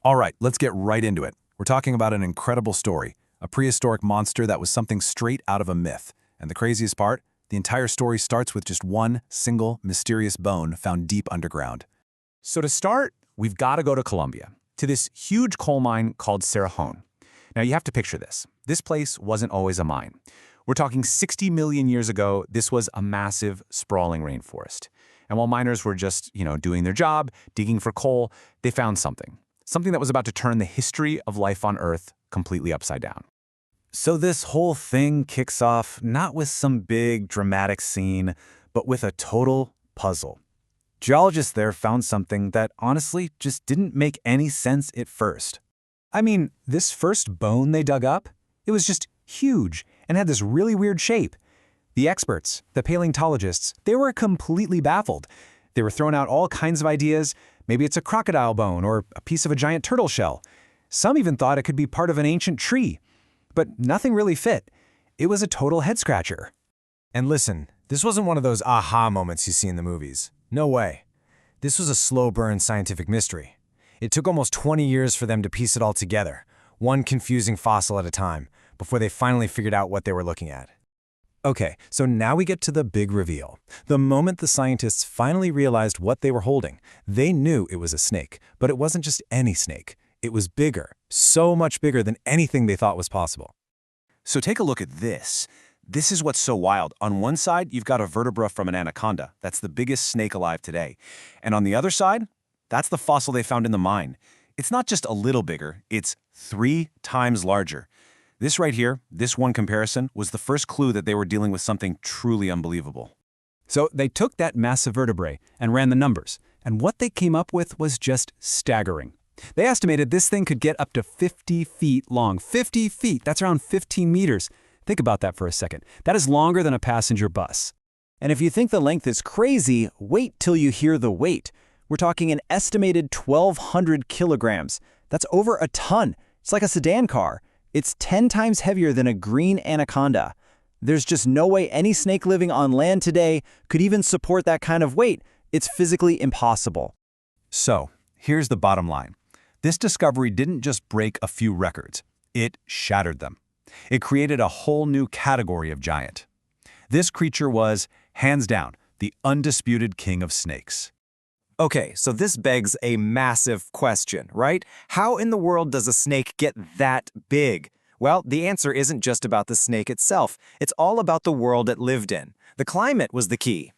All right, let's get right into it. We're talking about an incredible story, a prehistoric monster that was something straight out of a myth. And the craziest part, the entire story starts with just one single mysterious bone found deep underground. So to start, we've got to go to Colombia, to this huge coal mine called Cerrejón. Now you have to picture this. This place wasn't always a mine. We're talking 60 million years ago, this was a massive, sprawling rainforest. And while miners were just, doing their job, digging for coal, they found something that was about to turn the history of life on Earth completely upside down. So this whole thing kicks off not with some big dramatic scene, but with a total puzzle. Geologists there found something that honestly just didn't make any sense at first. I mean, this first bone they dug up, it was just huge and had this really weird shape. The experts, the paleontologists, they were completely baffled. They were throwing out all kinds of ideas. Maybe it's a crocodile bone or a piece of a giant turtle shell. Some even thought it could be part of an ancient tree. But nothing really fit. It was a total head-scratcher. And listen, this wasn't one of those aha moments you see in the movies. No way. This was a slow-burn scientific mystery. It took almost 20 years for them to piece it all together, one confusing fossil at a time, before they finally figured out what they were looking at. Okay, so now we get to the big reveal. The moment the scientists finally realized what they were holding, they knew it was a snake, but it wasn't just any snake. It was bigger, so much bigger than anything they thought was possible. So take a look at this. This is what's so wild. On one side, you've got a vertebra from an anaconda. That's the biggest snake alive today. And on the other side, that's the fossil they found in the mine. It's not just a little bigger, it's 3 times larger. This right here, this one comparison, was the first clue that they were dealing with something truly unbelievable. So they took that massive vertebrae and ran the numbers, and what they came up with was just staggering. They estimated this thing could get up to 50 feet long. 50 feet, that's around 15 meters. Think about that for a second. That is longer than a passenger bus. And if you think the length is crazy, wait till you hear the weight. We're talking an estimated 1,200 kilograms. That's over a ton. It's like a sedan car. It's 10 times heavier than a green anaconda. There's just no way any snake living on land today could even support that kind of weight. It's physically impossible. So, here's the bottom line. This discovery didn't just break a few records. It shattered them. It created a whole new category of giant. This creature was, hands down, the undisputed king of snakes. Okay, so this begs a massive question, right? How in the world does a snake get that big? Well, the answer isn't just about the snake itself. It's all about the world it lived in. The climate was the key.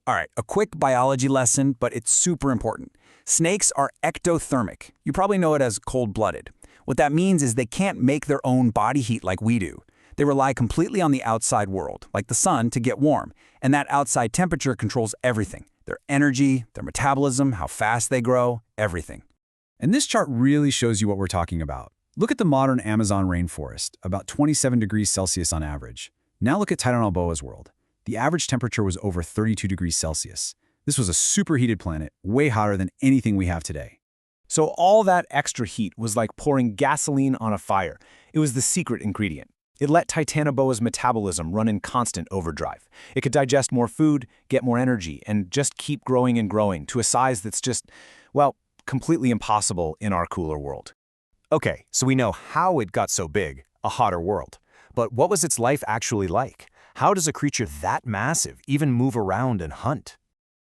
All right, a quick biology lesson, but it's super important. Snakes are ectothermic. You probably know it as cold-blooded. What that means is they can't make their own body heat like we do. They rely completely on the outside world, like the sun, to get warm, and that outside temperature controls everything. Their energy, their metabolism, how fast they grow, everything. And this chart really shows you what we're talking about. Look at the modern Amazon rainforest, about 27 degrees Celsius on average. Now look at Titanoboa's world. The average temperature was over 32 degrees Celsius. This was a superheated planet, way hotter than anything we have today. So all that extra heat was like pouring gasoline on a fire. It was the secret ingredient. It let Titanoboa's metabolism run in constant overdrive. It could digest more food, get more energy, and just keep growing and growing to a size that's just, well, completely impossible in our cooler world. Okay, so we know how it got so big, a hotter world. But what was its life actually like? How does a creature that massive even move around and hunt?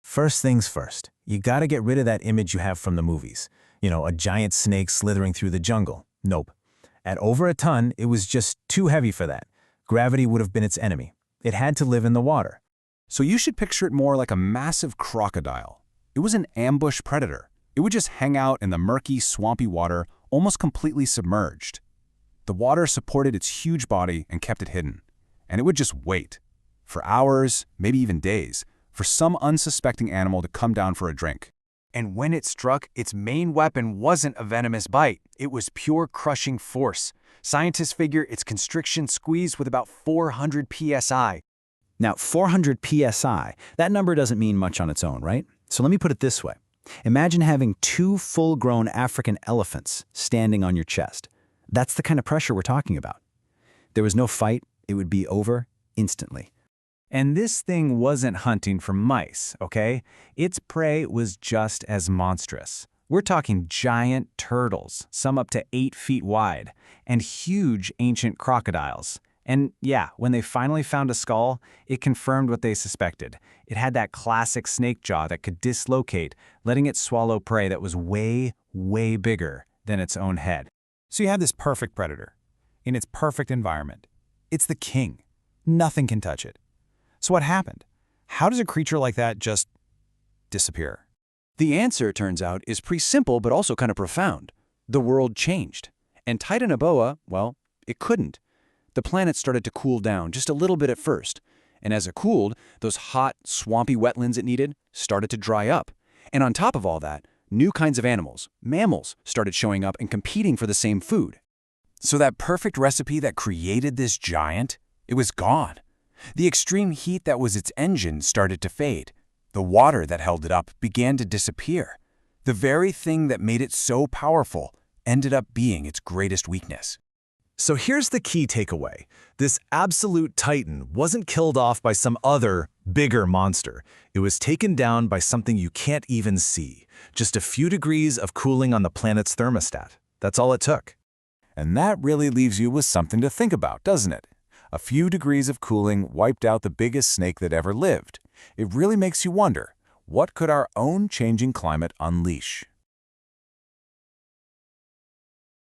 First things first, you gotta get rid of that image you have from the movies. A giant snake slithering through the jungle. Nope. At over a ton, it was just too heavy for that. Gravity would have been its enemy. It had to live in the water. So you should picture it more like a massive crocodile. It was an ambush predator. It would just hang out in the murky, swampy water, almost completely submerged. The water supported its huge body and kept it hidden. And it would just wait, for hours, maybe even days, for some unsuspecting animal to come down for a drink. And when it struck, its main weapon wasn't a venomous bite. It was pure crushing force. Scientists figure its constriction squeezed with about 400 psi. Now, 400 psi, that number doesn't mean much on its own, right? So let me put it this way. Imagine having 2 full-grown African elephants standing on your chest. That's the kind of pressure we're talking about. There was no fight. It would be over instantly. And this thing wasn't hunting for mice, okay? Its prey was just as monstrous. We're talking giant turtles, some up to 8 feet wide, and huge ancient crocodiles. And yeah, when they finally found a skull, it confirmed what they suspected. It had that classic snake jaw that could dislocate, letting it swallow prey that was way, way bigger than its own head. So you have this perfect predator in its perfect environment. It's the king. Nothing can touch it. So what happened? How does a creature like that just disappear? The answer, turns out, is pretty simple but also kind of profound. The world changed. And Titanoboa, well, it couldn't. The planet started to cool down just a little bit at first. And as it cooled, those hot, swampy wetlands it needed started to dry up. And on top of all that, new kinds of animals, mammals, started showing up and competing for the same food. So that perfect recipe that created this giant, it was gone. The extreme heat that was its engine started to fade. The water that held it up began to disappear. The very thing that made it so powerful ended up being its greatest weakness. So here's the key takeaway. This absolute titan wasn't killed off by some other, bigger monster. It was taken down by something you can't even see. Just a few degrees of cooling on the planet's thermostat. That's all it took. And that really leaves you with something to think about, doesn't it? A few degrees of cooling wiped out the biggest snake that ever lived. It really makes you wonder, what could our own changing climate unleash?